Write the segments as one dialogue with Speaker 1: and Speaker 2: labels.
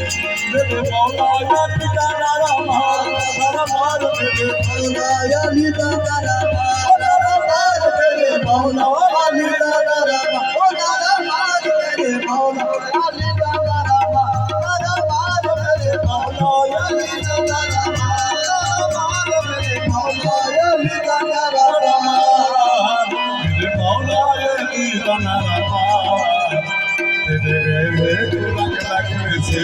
Speaker 1: मेरे मौलाया पिता रामा दरबार मेरे मौलाया पिता रामा दरबार मेरे मौलाया पिता रामा दरबार मेरे मौलाया पिता रामा दरबार मेरे मौलाया पिता रामा दरबार मेरे मौलाया पिता रामा मेरे मौलाया पिता रामा तेरे रंग लगने से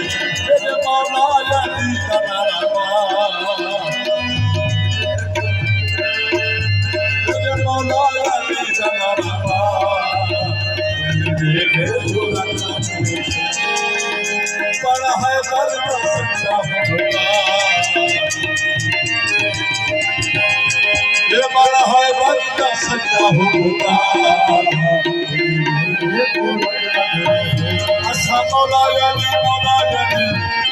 Speaker 1: मेरे मौलाया पिता रामा मेरे मौलाया पिता रामा मेरे रंग लगने से बड़ा है दर्द सच्चा होगा ये बड़ा है दर्द सच्चा होगा ऐसा मौलाया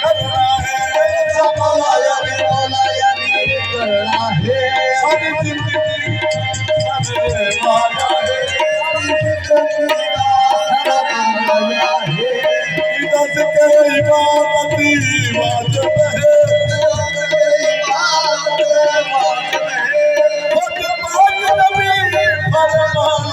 Speaker 1: करना है ऐसा मौलाया करना है सारी जिंदगी सारे माया है सारी जिंदगी दस के इबादती वाजिब है नबी फरमान